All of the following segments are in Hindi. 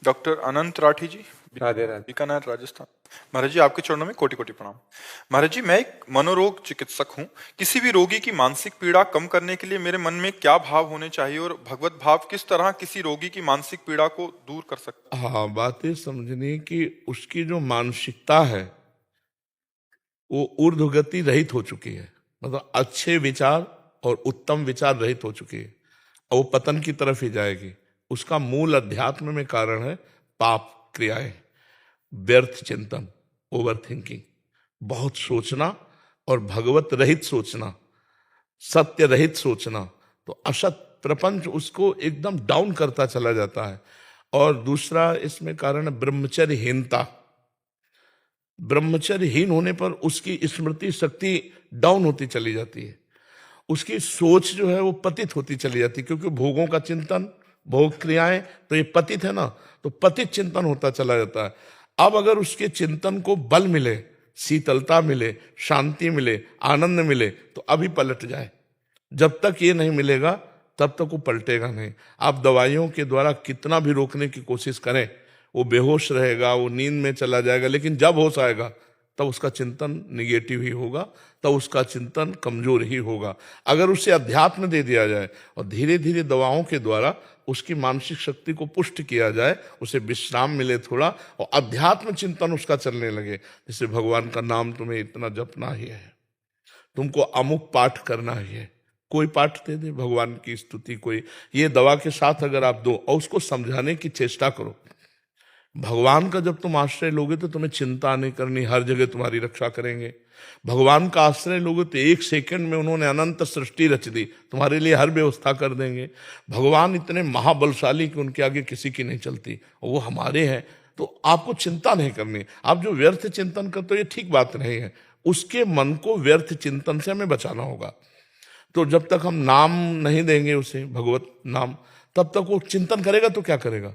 डॉक्टर अनंत राठी जी, राधे राधे। बीकानेर, राजस्थान। महाराज जी, आपके चरणों में कोटि कोटि प्रणाम। महाराज जी, मैं एक मनोरोग चिकित्सक हूँ। किसी भी रोगी की मानसिक पीड़ा कम करने के लिए मेरे मन में क्या भाव होने चाहिए और भगवत भाव किस तरह किसी रोगी की मानसिक पीड़ा को दूर कर सकता है? हाँ, बात ये समझनी कि उसकी जो मानसिकता है वो ऊर्ध्वगति रहित हो चुकी है, मतलब अच्छे विचार और उत्तम विचार रहित हो चुकी है और वो पतन की तरफ ही जाएगी। उसका मूल अध्यात्म में कारण है पाप क्रियाएं, व्यर्थ चिंतन, ओवर थिंकिंग, बहुत सोचना और भगवत रहित सोचना, सत्य रहित सोचना। तो असत प्रपंच उसको एकदम डाउन करता चला जाता है। और दूसरा इसमें कारण है ब्रह्मचर्यहीनता। ब्रह्मचर्यहीन होने पर उसकी स्मृति शक्ति डाउन होती चली जाती है, उसकी सोच जो है वो पतित होती चली जाती है, क्योंकि भोगों का चिंतन, भोग क्रियाएं, तो ये पतित है ना, तो पतित चिंतन होता चला जाता है। अब अगर उसके चिंतन को बल मिले, शीतलता मिले, शांति मिले, आनंद मिले, तो अभी पलट जाए। जब तक ये नहीं मिलेगा तब तक वो पलटेगा नहीं। आप दवाइयों के द्वारा कितना भी रोकने की कोशिश करें, वो बेहोश रहेगा, वो नींद में चला जाएगा, लेकिन जब होश आएगा तब उसका चिंतन निगेटिव ही होगा, तब उसका चिंतन कमजोर ही होगा। अगर उसे अध्यात्म दे दिया जाए और धीरे धीरे दवाओं के द्वारा उसकी मानसिक शक्ति को पुष्ट किया जाए, उसे विश्राम मिले थोड़ा और अध्यात्म चिंतन उसका चलने लगे, जैसे भगवान का नाम तुम्हें इतना जपना ही है, तुमको अमुक पाठ करना ही है, कोई पाठ दे दे भगवान की स्तुति, कोई ये दवा के साथ अगर आप दो और उसको समझाने की चेष्टा करो। भगवान का जब तुम आश्रय लोगे तो तुम्हें चिंता नहीं करनी, हर जगह तुम्हारी रक्षा करेंगे। भगवान का आश्रय लोगे तो एक सेकंड में उन्होंने अनंत सृष्टि रच दी, तुम्हारे लिए हर व्यवस्था कर देंगे। भगवान इतने महाबलशाली कि उनके आगे किसी की नहीं चलती, और वो हमारे हैं, तो आपको चिंता नहीं करनी। आप जो व्यर्थ चिंतन करते हो ये ठीक बात नहीं है, उसके मन को व्यर्थ चिंतन से हमें बचाना होगा। तो जब तक हम नाम नहीं देंगे उसे, भगवत नाम, तब तक वो चिंतन करेगा तो क्या करेगा?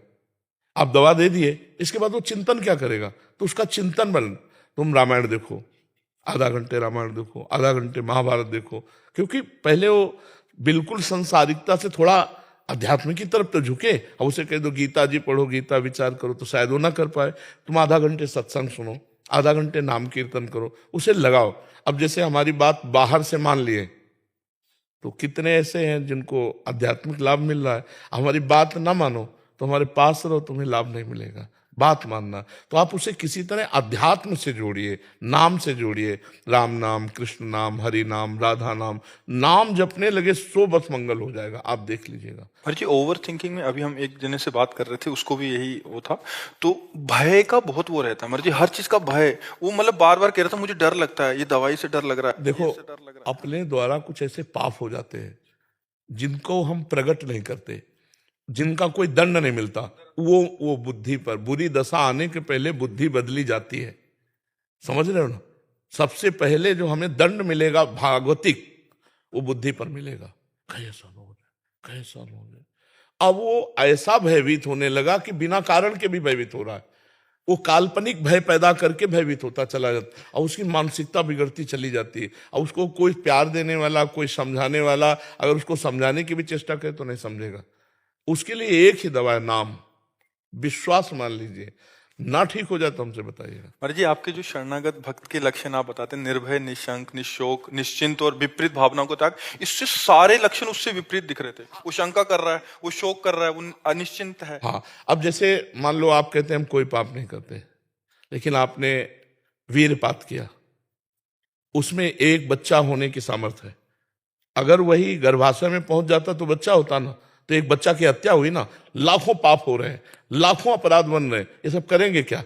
आप दवा दे दिए, इसके बाद वो चिंतन क्या करेगा? तो उसका चिंतन बन, तुम रामायण देखो, आधा घंटे रामायण देखो, आधा घंटे महाभारत देखो, क्योंकि पहले वो बिल्कुल संसारिकता से थोड़ा अध्यात्म की तरफ तो झुके, और उसे कह दो गीता जी पढ़ो, गीता विचार करो, तो शायद वो ना कर पाए। तुम आधा घंटे सत्संग सुनो, आधा घंटे नाम कीर्तन करो, उसे लगाओ। अब जैसे हमारी बात बाहर से मान लिए, तो कितने ऐसे हैं जिनको आध्यात्मिक लाभ मिल रहा है। हमारी बात ना मानो तो हमारे पास रहो, तुम्हें लाभ नहीं मिलेगा। बात मानना, तो आप उसे किसी तरह अध्यात्म से जोड़िए, नाम से जोड़िए। राम नाम, कृष्ण नाम, हरि नाम, राधा नाम, नाम जपने लगे सो बस मंगल हो जाएगा, आप देख लीजिएगा। महाराज जी, ओवर थिंकिंग में अभी हम एक जने से बात कर रहे थे, उसको भी यही वो था। तो भय का बहुत वो रहता है महाराज जी, हर चीज का भय। वो मतलब बार बार कह रहा था मुझे डर लगता है, ये दवाई से डर लग रहा है, देखो, ये से डर लग रहा है। अपने द्वारा कुछ ऐसे पाप हो जाते हैं जिनको हम प्रकट नहीं करते, जिनका कोई दंड नहीं मिलता, वो बुद्धि पर, बुरी दशा आने के पहले बुद्धि बदली जाती है। समझ रहे हो ना? सबसे पहले जो हमें दंड मिलेगा भागवतिक, वो बुद्धि पर मिलेगा। कई साल हो गए, कई साल हो गए। अब वो ऐसा भयभीत होने लगा कि बिना कारण के भी भयभीत हो रहा है। वो काल्पनिक भय पैदा करके भयभीत होता चला जाता, और उसकी मानसिकता बिगड़ती चली जाती है। और उसको कोई प्यार देने वाला, कोई समझाने वाला, अगर उसको समझाने की भी चेष्टा करे तो नहीं समझेगा। उसके लिए एक ही दवा है, नाम। विश्वास मान लीजिए, ना ठीक हो जाए तो हमसे बताइएगा। महाराज जी, आपके जो शरणागत भक्त के लक्षण आप बताते हैं, निर्भय, निशंक, निशोक, निश्चिंत और विपरीत भावनाओं को त्याग, इससे सारे लक्षण उससे विपरीत दिख रहे थे। वो शंका कर रहा है, वो शोक कर रहा है, वो अनिश्चिंत है। हाँ, अब जैसे मान लो आप कहते हैं हम कोई पाप नहीं करते, लेकिन आपने वीरपात किया, उसमें एक बच्चा होने की सामर्थ्य है। अगर वही गर्भाशय में पहुंच जाता तो बच्चा होता ना, तो एक बच्चा की हत्या हुई ना। लाखों पाप हो रहे हैं, लाखों अपराध बन रहे हैं, ये सब करेंगे क्या?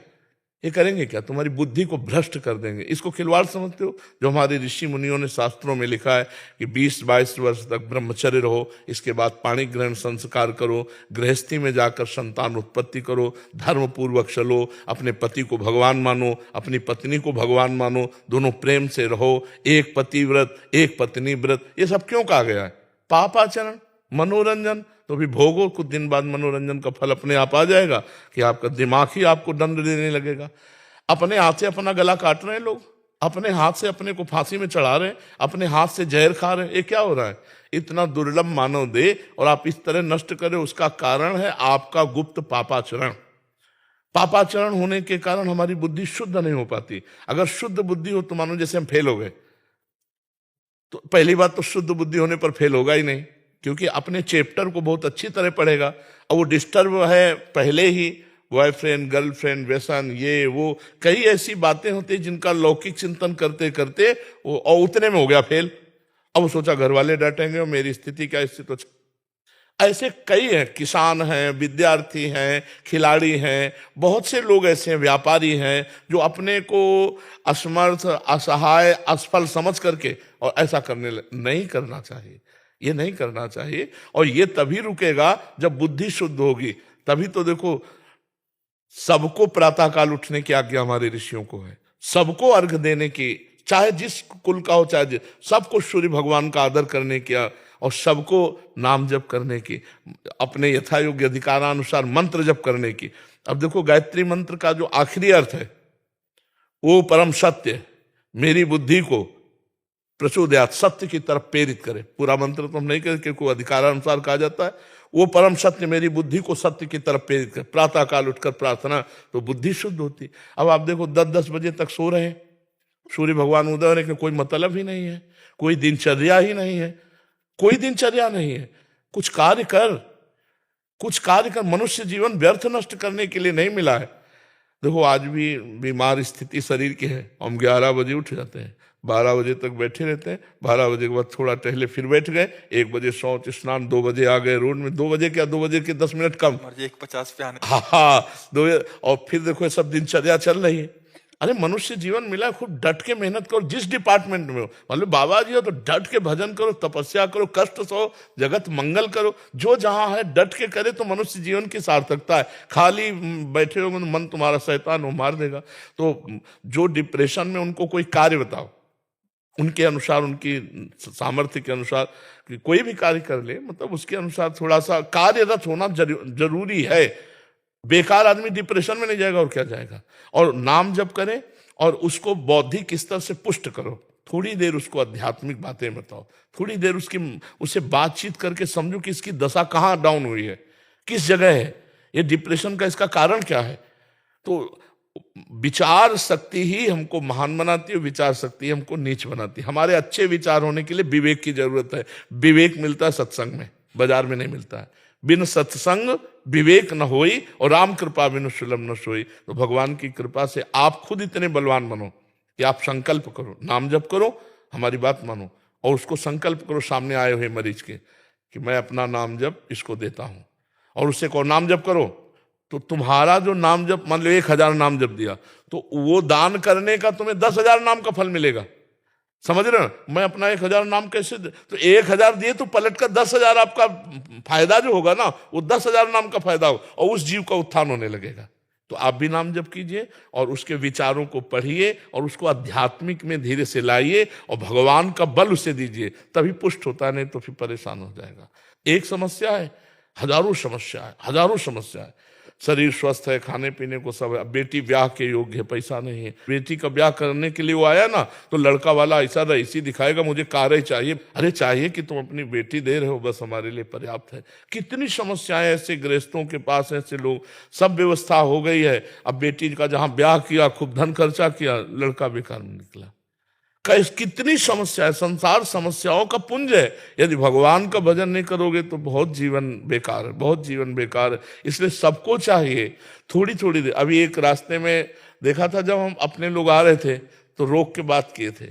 ये करेंगे क्या? तुम्हारी बुद्धि को भ्रष्ट कर देंगे। इसको खिलवाड़ समझते हो? जो हमारे ऋषि मुनियों ने शास्त्रों में लिखा है कि 20-22 वर्ष तक ब्रह्मचर्य रहो, इसके बाद पाणी ग्रहण संस्कार करो, गृहस्थी में जाकर संतान उत्पत्ति करो, धर्म पूर्वक चलो, अपने पति को भगवान मानो, अपनी पत्नी को भगवान मानो, दोनों प्रेम से रहो, एक पति व्रत, एक पत्नी व्रत। ये सब क्यों कहा गया है? पापाचरण, मनोरंजन, तो भी भोगो, कुछ दिन बाद मनोरंजन का फल अपने आप आ जाएगा कि आपका दिमाग ही आपको दंड देने लगेगा। अपने हाथ से अपना गला काट रहे हैं लोग, अपने हाथ से अपने को फांसी में चढ़ा रहे हैं, अपने हाथ से जहर खा रहे हैं। ये क्या हो रहा है? इतना दुर्लभ मानव दे और आप इस तरह नष्ट करें, उसका कारण है आपका गुप्त पापाचरण। पापाचरण होने के कारण हमारी बुद्धि शुद्ध नहीं हो पाती। अगर शुद्ध बुद्धि हो तो मानो जैसे हम फेल हो गए, तो पहली बात तो शुद्ध बुद्धि होने पर फेल होगा ही नहीं, क्योंकि अपने चैप्टर को बहुत अच्छी तरह पढ़ेगा। और वो डिस्टर्ब है पहले ही, बॉयफ्रेंड, गर्लफ्रेंड, व्यसन, ये वो कई ऐसी बातें होती जिनका लौकिक चिंतन करते करते वो और उतने में हो गया फेल। अब वो सोचा घर वाले डांटेंगे और मेरी स्थिति क्या स्थिति। तो ऐसे कई हैं, किसान हैं, विद्यार्थी हैं, खिलाड़ी हैं, बहुत से लोग ऐसे हैं, व्यापारी हैं, जो अपने को असमर्थ, असहाय, असफल समझ करके और ऐसा नहीं करना चाहिए। ये नहीं करना चाहिए। और ये तभी रुकेगा जब बुद्धि शुद्ध होगी। तभी तो देखो, सबको प्रातःकाल उठने की आज्ञा हमारे ऋषियों को है, सबको अर्घ देने की, चाहे जिस कुल का हो, चाहे सबको सूर्य भगवान का आदर करने की और सबको नाम जप करने की, अपने यथायोग्य अधिकारानुसार मंत्र जप करने की। अब देखो, गायत्री मंत्र का जो आखिरी अर्थ है वो परम सत्य, मेरी बुद्धि को प्रचोदयात, सत्य की तरफ प्रेरित करे। पूरा मंत्र तो हम नहीं कहते, कोई अधिकारानुसार कहा जाता है। वो परम सत्य मेरी बुद्धि को सत्य की तरफ प्रेरित करे। प्रातः काल उठकर प्रार्थना, तो बुद्धि शुद्ध होती। अब आप देखो 10-10 बजे तक सो रहे हैं, सूर्य भगवान उदय होने का कोई मतलब ही नहीं है, कोई दिनचर्या ही नहीं है, कोई दिनचर्या नहीं है। कुछ कार्य कर, कुछ कार्य कर। मनुष्य जीवन व्यर्थ नष्ट करने के लिए नहीं मिला है। देखो, आज भी बीमार स्थिति शरीर की है, हम 11 बजे उठ जाते हैं, 12 बजे तक बैठे रहते हैं, 12 बजे के बाद थोड़ा टहले फिर बैठ गए, 1 बजे शौच स्नान, 2 बजे आ गए रोड में। 2 बजे क्या, 2 बजे के 10 मिनट कम, 1:50 पे आने। हाँ 2 बजे। और फिर देखो, ये सब दिनचर्या चल रही है। अरे मनुष्य जीवन मिला, खूब डट के मेहनत करो, जिस डिपार्टमेंट में हो। मतलब बाबा जी हो तो डट के भजन करो, तपस्या करो, कष्ट सहो, जगत मंगल करो। जो जहां है डट के करे तो मनुष्य जीवन की सार्थकता है। खाली बैठे हो मन तुम्हारा शैतान वो मार देगा। तो जो डिप्रेशन में, उनको कोई कार्य बताओ, उनके अनुसार, उनकी सामर्थ्य के अनुसार कि कोई भी कार्य कर ले, मतलब उसके अनुसार थोड़ा सा कार्यरत होना जरूरी है। बेकार आदमी डिप्रेशन में नहीं जाएगा, और क्या जाएगा। और नाम जप करें और उसको बौद्धिक स्तर से पुष्ट करो। थोड़ी देर उसको आध्यात्मिक बातें बताओ, थोड़ी देर उससे बातचीत करके समझो कि इसकी दशा कहाँ डाउन हुई है, किस जगह है, ये डिप्रेशन का इसका कारण क्या है। तो विचार शक्ति ही हमको महान बनाती है, विचार शक्ति हमको नीच बनाती है। हमारे अच्छे विचार होने के लिए विवेक की जरूरत है। विवेक मिलता है सत्संग में, बाजार में नहीं मिलता है। बिन सत्संग विवेक न होई और राम कृपा बिनु सुलभ न सोई। तो भगवान की कृपा से आप खुद इतने बलवान बनो कि आप संकल्प करो, नाम जप करो, हमारी बात मानो, और उसको संकल्प करो सामने आए हुए मरीज के कि मैं अपना नाम जप इसको देता हूं। और उससे कहो नाम जप करो, तो तुम्हारा जो नाम जप, मान लो 1000 नाम जप दिया, तो वो दान करने का तुम्हें 10,000 नाम का फल मिलेगा। समझ रहे हो, मैं अपना 1000 नाम कैसे तो 1000 दिए तो पलट कर 10,000 आपका फायदा जो होगा ना, वो 10,000 नाम का फायदा हो, और उस जीव का उत्थान होने लगेगा। तो आप भी नाम जप कीजिए और उसके विचारों को पढ़िए और उसको आध्यात्मिक में धीरे से लाइए और भगवान का बल उसे दीजिए, तभी पुष्ट होता है, नहीं तो फिर परेशान हो जाएगा। एक समस्या है, हजारों समस्या है, हजारों समस्या है। शरीर स्वस्थ है, खाने पीने को सब है, बेटी ब्याह के योग्य है, पैसा नहीं है। बेटी का ब्याह करने के लिए वो आया ना, तो लड़का वाला ऐसा रईसी दिखाएगा, मुझे कार ही चाहिए। अरे चाहिए कि तुम अपनी बेटी दे रहे हो, बस हमारे लिए पर्याप्त है। कितनी समस्याएं ऐसे गृहस्थों के पास, ऐसे लोग, सब व्यवस्था हो गई है। अब बेटी का जहां ब्याह किया, खूब धन खर्चा किया, लड़का बेकार में निकला। कितनी समस्या है, संसार समस्याओं का पुंज है। यदि भगवान का भजन नहीं करोगे तो बहुत जीवन बेकार है, बहुत जीवन बेकार है। इसलिए सबको चाहिए थोड़ी थोड़ी देर। अभी एक रास्ते में देखा था, जब हम अपने लोग आ रहे थे तो रोक के बात किए थे,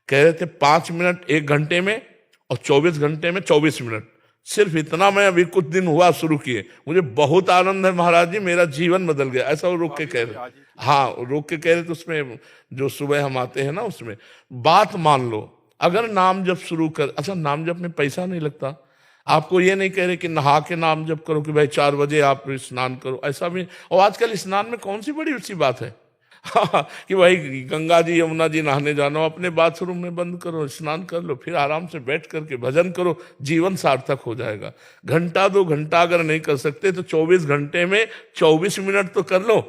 कह रहे थे 5 मिनट 1 घंटे में और 24 घंटे में 24 मिनट। सिर्फ इतना मैं अभी कुछ दिन हुआ शुरू किए, मुझे बहुत आनंद है महाराज जी, मेरा जीवन बदल गया। ऐसा वो रोक के कह रहे, हाँ रोक के कह रहे। तो उसमें जो सुबह हम आते हैं ना, उसमें बात मान लो। अगर नाम जप शुरू कर, अच्छा नाम जप में पैसा नहीं लगता। आपको ये नहीं कह रहे कि नहा के नाम जप करो कि भाई 4 बजे आप स्नान करो, ऐसा भी। और आजकल स्नान में कौन सी बड़ी ऊंची बात है कि भाई गंगा जी यमुना जी नहाने जाना, अपने बाथरूम में बंद करो, स्नान कर लो, फिर आराम से बैठ करके भजन करो, जीवन सार्थक हो जाएगा। घंटा 2 घंटा अगर नहीं कर सकते तो 24 घंटे में 24 मिनट तो कर लो।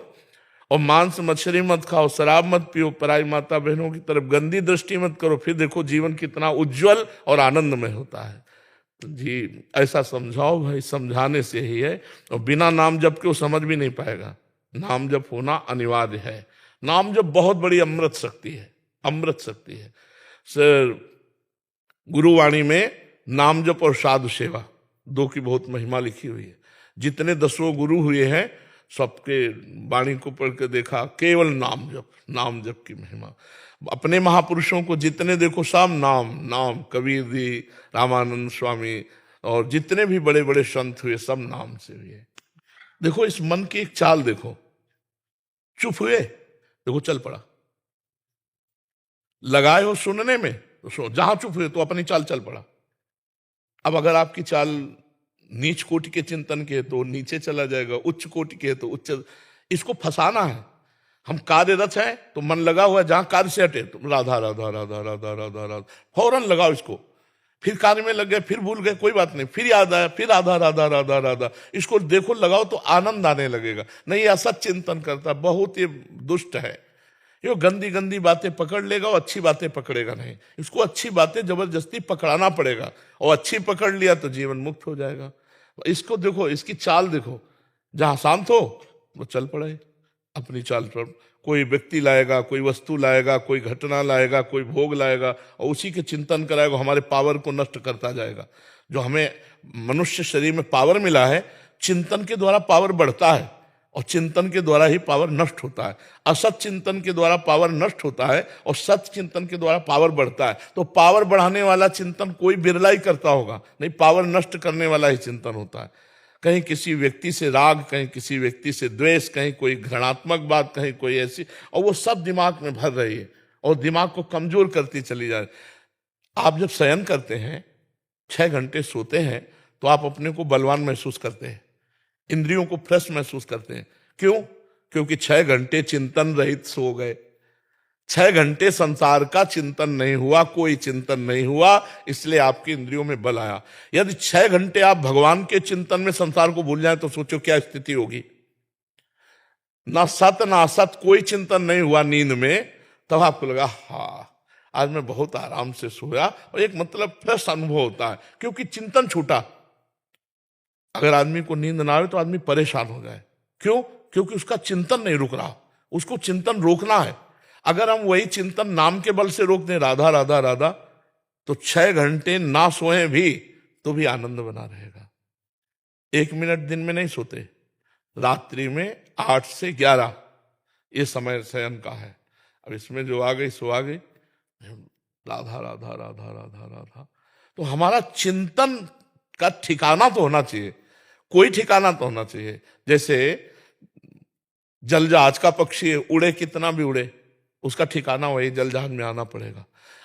और मांस मछली मत खाओ, शराब मत पियो, पराई माता बहनों की तरफ गंदी दृष्टि मत करो, फिर देखो जीवन कितना उज्जवल और आनंदमय होता है। तो जी ऐसा समझाओ भाई, समझाने से ही है। और बिना नाम जप के वो समझ भी नहीं पाएगा। नाम जप होना अनिवार्य है। नाम जप बहुत बड़ी अमृत शक्ति है, अमृत शक्ति है। सर गुरुवाणी में नाम जप और साधु सेवा दो की बहुत महिमा लिखी हुई है। जितने 10 गुरु हुए हैं सबके वाणी को पढ़ के देखा, केवल नाम जप, नाम जप की महिमा। अपने महापुरुषों को जितने देखो सब नाम नाम, कबीर जी, रामानंद स्वामी और जितने भी बड़े बड़े संत हुए सब नाम से हुए। देखो इस मन की एक चाल देखो, चुप हुए देखो चल पड़ा, लगाए हो सुनने में तो जहां चुप हुए तो अपनी चाल चल पड़ा। अब अगर आपकी चाल नीच कोटि के चिंतन के है तो नीचे चला जाएगा, उच्च कोटि के है तो उच्च। इसको फंसाना है। हम कार्यरत हैं तो मन लगा हुआ है, जहां कार्य से हटे तो राधा राधा राधा राधा राधा राधा फौरन लगाओ इसको। फिर कार्य में लग गए, फिर भूल गए, कोई बात नहीं, फिर याद आया, फिर राधा राधा राधा राधा, इसको देखो लगाओ तो आनंद आने लगेगा। नहीं, असत चिंतन करता, बहुत ये दुष्ट है। ये गंदी गंदी बातें पकड़ लेगा और अच्छी बातें पकड़ेगा नहीं। इसको अच्छी बातें जबरदस्ती पकड़ाना पड़ेगा, और अच्छी पकड़ लिया तो जीवन मुक्त हो जाएगा। इसको देखो, इसकी चाल देखो, जहां शांत हो वो चल पड़े अपनी चाल पर। कोई व्यक्ति लाएगा, कोई वस्तु लाएगा, कोई घटना लाएगा, कोई भोग लाएगा और उसी के चिंतन कराएगा, हमारे पावर को नष्ट करता जाएगा। जो हमें मनुष्य शरीर में पावर मिला है, चिंतन के द्वारा पावर बढ़ता है और चिंतन के द्वारा ही पावर नष्ट होता है। असत चिंतन के द्वारा पावर नष्ट होता है और सत चिंतन के द्वारा पावर बढ़ता है। तो पावर बढ़ाने वाला चिंतन कोई बिरला ही करता होगा, नहीं, पावर नष्ट करने वाला ही चिंतन होता है। कहीं किसी व्यक्ति से राग, कहीं किसी व्यक्ति से द्वेष, कहीं कोई घृणात्मक बात, कहीं कोई ऐसी, और वो सब दिमाग में भर रही है और दिमाग को कमजोर करती चली जा रही। आप जब शयन करते हैं, 6 घंटे सोते हैं, तो आप अपने को बलवान महसूस करते हैं, इंद्रियों को फ्रेश महसूस करते हैं। क्यों? क्योंकि 6 घंटे चिंतन रहित सो गए। 6 घंटे संसार का चिंतन नहीं हुआ, कोई चिंतन नहीं हुआ, इसलिए आपकी इंद्रियों में बल आया। यदि 6 घंटे आप भगवान के चिंतन में संसार को भूल जाए तो सोचो क्या स्थिति होगी। ना सत ना असत कोई चिंतन नहीं हुआ नींद में, तब आपको लगा हाँ आज मैं बहुत आराम से सोया, और एक मतलब फ्रेश अनुभव होता है, क्योंकि चिंतन छूटा। अगर आदमी को नींद ना आए तो आदमी परेशान हो जाए। क्यों? क्योंकि उसका चिंतन नहीं रुक रहा, उसको चिंतन रोकना है। अगर हम वही चिंतन नाम के बल से रोक दें, राधा राधा राधा, तो 6 घंटे ना सोए भी तो भी आनंद बना रहेगा। 1 मिनट दिन में नहीं सोते, रात्रि में 8 से 11 ये समय शयन का है। अब इसमें जो आ गई सो आ गई, राधा राधा राधा राधा राधा। तो हमारा चिंतन का ठिकाना तो होना चाहिए, कोई ठिकाना तो होना चाहिए। जैसे जलजहाज का पक्षी है, उड़े कितना भी उड़े, उसका ठिकाना वही जलजहाज में आना पड़ेगा।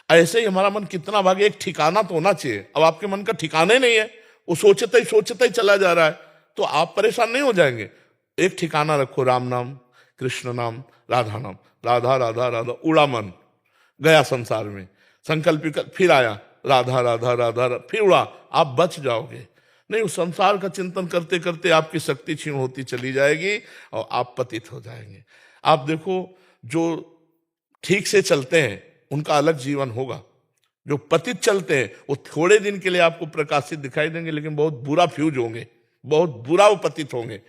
ऐसे ही हमारा मन कितना भागे, एक ठिकाना तो होना चाहिए। अब आपके मन का ठिकाना ही नहीं है, वो सोचते ही चला जा रहा है, तो आप परेशान नहीं हो जाएंगे। एक ठिकाना रखो, राम नाम, कृष्ण नाम, राधा नाम, राधा राधा राधा, उड़ा मन गया संसार में, संकल्प फिर आया राधा राधा राधा, फिर उड़ा, आप बच जाओगे। नहीं, उस संसार का चिंतन करते करते आपकी शक्ति क्षीण होती चली जाएगी और आप पतित हो जाएंगे। आप देखो, जो ठीक से चलते हैं उनका अलग जीवन होगा, जो पतित चलते हैं वो थोड़े दिन के लिए आपको प्रकाशित दिखाई देंगे, लेकिन बहुत बुरा फ्यूज होंगे, बहुत बुरा वो पतित होंगे।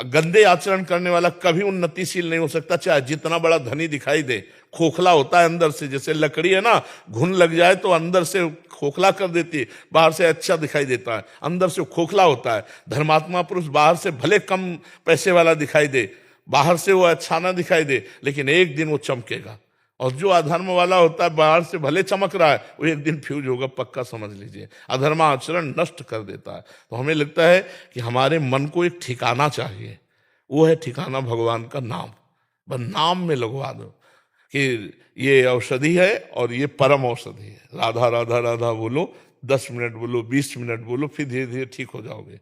गंदे आचरण करने वाला कभी उन्नतिशील नहीं हो सकता, चाहे जितना बड़ा धनी दिखाई दे, खोखला होता है अंदर से। जैसे लकड़ी है ना, घुन लग जाए तो अंदर से खोखला कर देती है, बाहर से अच्छा दिखाई देता है, अंदर से खोखला होता है। धर्मात्मा पुरुष बाहर से भले कम पैसे वाला दिखाई दे, बाहर से वो अच्छा ना दिखाई दे, लेकिन एक दिन वो चमकेगा। और जो अधर्म वाला होता है, बाहर से भले चमक रहा है, वो एक दिन फ्यूज होगा, पक्का समझ लीजिए। अधर्म आचरण नष्ट कर देता है। तो हमें लगता है कि हमारे मन को एक ठिकाना चाहिए, वो है ठिकाना भगवान का नाम। बस नाम में लगवा दो कि ये औषधि है और ये परम औषधि है। राधा राधा राधा बोलो, 10 मिनट बोलो, 20 मिनट बोलो, फिर धीरे धीरे ठीक हो जाओगे।